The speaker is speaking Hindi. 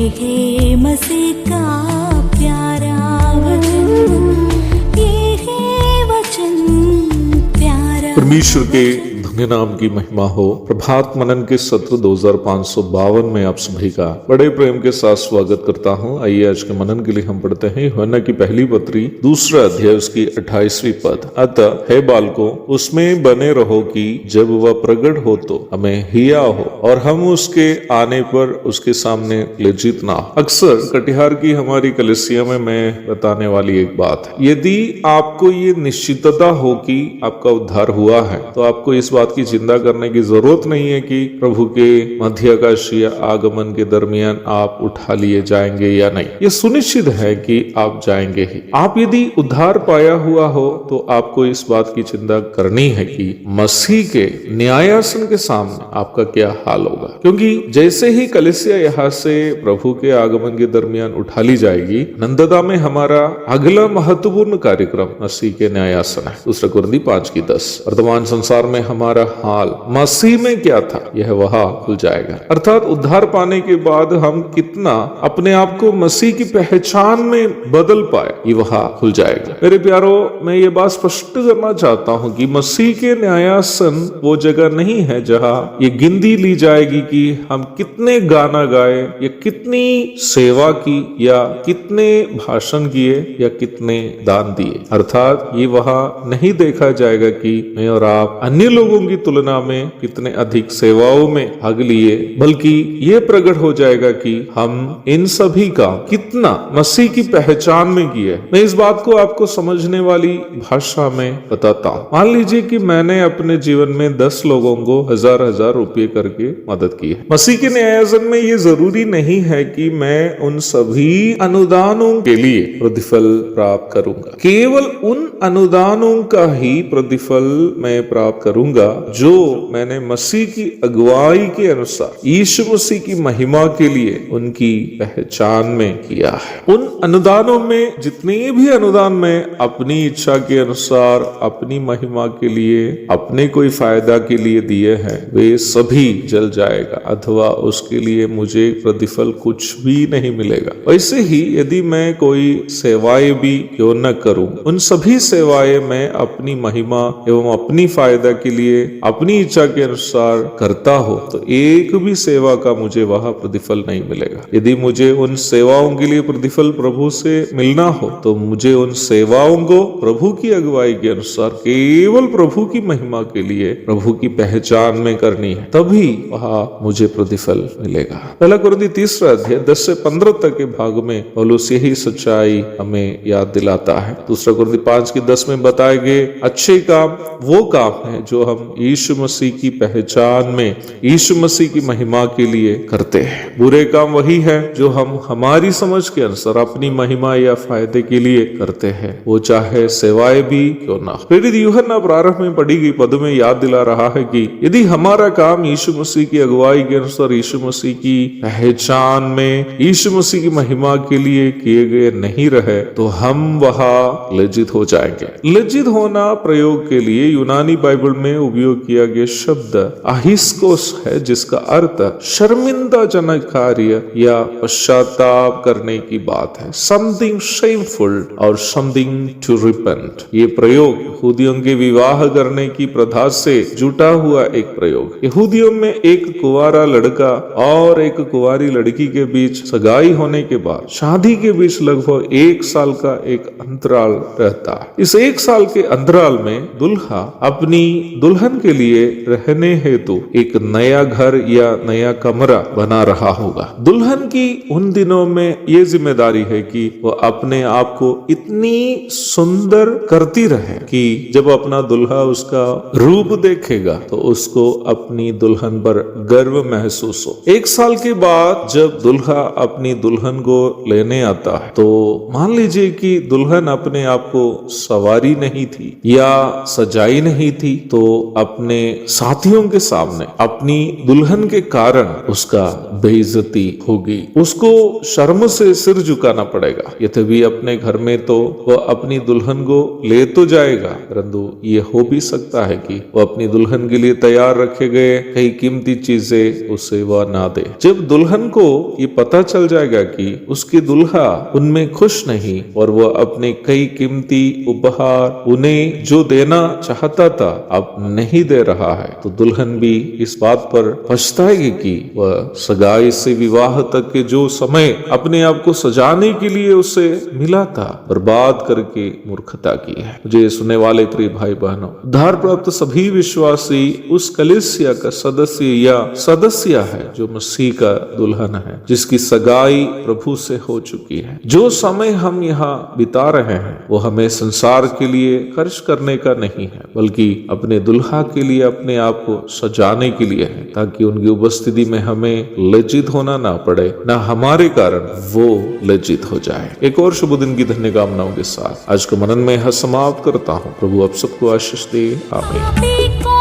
है मसीह का प्यारा वचन, ये है वचन प्यारा। परमेश्वर के धन्य नाम की महिमा हो। प्रभात मनन के सत्र 2552 में आप सभी का बड़े प्रेम के साथ स्वागत करता हूं। आइए आज के मनन के लिए हम पढ़ते हैं यूहन्ना की पहली पत्री 2 अध्याय उसकी 28वीं पद। अतः हे बालकों, उसमें बने रहो कि जब वह प्रकट हो तो हमें हिया हो और हम उसके आने पर उसके सामने लज्जित ना हो। अक्सर कटिहार की हमारी कलीसिया में मैं बताने वाली एक बात है, यदि आपको ये निश्चितता हो कि आपका उद्धार हुआ है तो आपको इस बात की चिंता करने की जरूरत नहीं है कि प्रभु के मध्याकाशीय आगमन के दरमियान आप उठा लिए जाएंगे या नहीं। ये सुनिश्चित है कि आप जाएंगे ही। आप यदि उद्धार पाया हुआ हो तो आपको इस बात की चिंता करनी है कि मसीह के न्यायासन के सामने आपका क्या हाल होगा, क्योंकि जैसे ही कलीसिया यहाँ से प्रभु के आगमन के दरमियान उठा ली जाएगी, नंददा में हमारा अगला महत्वपूर्ण कार्यक्रम मसीह के न्यायासन है। 2 कुरिन्थी 5:10। वर्तमान संसार में हमारा हाल मसीह में क्या था यह वहां खुल जाएगा। अर्थात उद्धार पाने के बाद हम कितना अपने आप को मसीह की पहचान में बदल पाए ये वहां खुल जाएगा। मेरे प्यारो, मैं ये बात स्पष्ट करना चाहता हूं कि मसीह के न्यायासन वो जगह नहीं है जहां ये गिनती ली जाएगी कि हम कितने गाना गाए या कितनी सेवा की या कितने भाषण किए या कितने दान दिए। अर्थात ये वहां नहीं देखा जाएगा कि मैं और आप अन्य लोगों की तुलना में कितने अधिक सेवाओं में भाग लिए, बल्कि ये प्रकट हो जाएगा कि हम इन सभी का कितना मसीह की पहचान में किए। मैं इस बात को आपको समझने वाली भाषा में बताता हूँ। मान लीजिए कि मैंने अपने जीवन में 10 लोगों को 1000 रुपये करके मदद की है। मसीह के न्यायासन में ये जरूरी नहीं है कि मैं उन सभी अनुदानों के लिए प्रतिफल प्राप्त करूंगा। केवल उन अनुदानों का ही प्रतिफल मैं प्राप्त करूंगा जो मैंने मसीह की अगुवाई के अनुसार यीशु मसीह की महिमा के लिए उनकी पहचान में किया है। उन अनुदानों में जितने भी अनुदान मैं अपनी इच्छा के अनुसार अपनी महिमा के लिए अपने कोई फायदा के लिए दिए हैं, वे सभी जल जाएगा अथवा उसके लिए मुझे प्रतिफल कुछ भी नहीं मिलेगा। वैसे ही यदि मैं कोई सेवाएं भी क्यों न करूं, उन सभी सेवाएं मैं अपनी महिमा एवं अपनी फायदा के लिए अपनी इच्छा के अनुसार करता हो तो एक भी सेवा का मुझे वहां प्रतिफल नहीं मिलेगा। यदि मुझे उन सेवाओं के लिए प्रतिफल प्रभु से मिलना हो तो मुझे उन सेवाओं को प्रभु की अगुवाई के अनुसार केवल प्रभु की महिमा के लिए प्रभु की पहचान में करनी है, तभी वहां मुझे प्रतिफल मिलेगा। 1 कुरिन्थी 3 अध्याय 10 से 15 तक के भाग में पौलुस यही सच्चाई हमें याद दिलाता है। 2 कुरिन्थी 5:10 में बताए गए अच्छे काम वो काम है जो हम यीशु मसीह की पहचान में यीशु मसीह की महिमा के लिए करते हैं। बुरे काम वही है जो हम हमारी समझ के अनुसार अपनी महिमा या फायदे के लिए करते हैं, वो चाहे सेवाएं भी क्यों ना। प्रेरित यूहन्ना प्रारंभ में पढ़ी गई पद में याद दिला रहा है कि यदि हमारा काम यीशु मसीह की अगुवाई के अनुसार यीशु मसीह की पहचान में यीशु मसीह की महिमा के लिए किए गए नहीं रहे तो हम वहां लज्जित हो जाएंगे। लज्जित होना प्रयोग के लिए यूनानी बाइबल में उपयोग किया गया शब्द अहिस्कोस है, जिसका अर्थ शर्मिंदाजनक कार्य या पश्चाताप करने की बात है। समथिंग शेमफुल और समथिंग टू रिपेंट। ये प्रयोग यहूदियों के विवाह करने की प्रथा से जुटा हुआ एक प्रयोग। यहूदियों में एक कुंवारा लड़का और एक कुंवारी लड़की के बीच सगाई होने के बाद शादी के बीच लगभग 1 साल का एक अंतराल रहता है। इस 1 साल के अंतराल में दुल्हा अपनी दुल्हन के लिए रहने हेतु एक नया घर या नया कमरा बना रहा होगा। दुल्हन की उन दिनों में ये जिम्मेदारी है कि वह अपने आप को इतनी सुंदर करती रहे कि जब अपना दुल्हा उसका रूप देखेगा तो उसको अपनी दुल्हन पर गर्व महसूस हो। 1 साल के बाद जब दुल्हा अपनी दुल्हन को लेने आता है तो मान लीजिए कि दुल्हन अपने आप को सवारी नहीं थी या सजाई नहीं थी, तो अपने साथियों के सामने अपनी दुल्हन के कारण उसका बेइज्जती होगी, उसको शर्म से सिर झुकाना पड़ेगा। यद्यपि अपने घर में तो वह अपनी दुल्हन को ले तो जाएगा, परंतु ये हो भी सकता है कि वह अपनी दुल्हन के लिए तैयार रखे गए कई कीमती चीजें उसे वह ना दे। जब दुल्हन को ये पता चल जाएगा कि उसकी दुल्हा उनमें खुश नहीं और वह अपने कई कीमती उपहार उन्हें जो देना चाहता था अब नहीं दे रहा है, तो दुल्हन भी इस बात पर पछताएगी कि वह सगाई से विवाह तक के जो समय अपने आप को सजाने के लिए उसे मिला था बर्बाद करके मूर्खता की है। मुझे सुनने वाले प्रिय भाई बहनों, उद्धार प्राप्त सभी विश्वासी उस कलीसिया का सदस्य या सदस्य है जो मसीह का दुल्हन है, जिसकी सगाई प्रभु से हो चुकी है। जो समय हम यहाँ बिता रहे हैं वो हमें संसार के लिए खर्च करने का नहीं है, बल्कि अपने दुल्हा के लिए अपने आप को सजाने के लिए है, ताकि उनकी उपस्थिति में हमें लज्जित होना ना पड़े, ना हमारे कारण वो लज्जित हो जाए। एक और शुभ दिन की धन्य कामनाओं के साथ आज का मनन में समाप्त करता हूँ। प्रभु आप सबको आशीष दे। आमीन।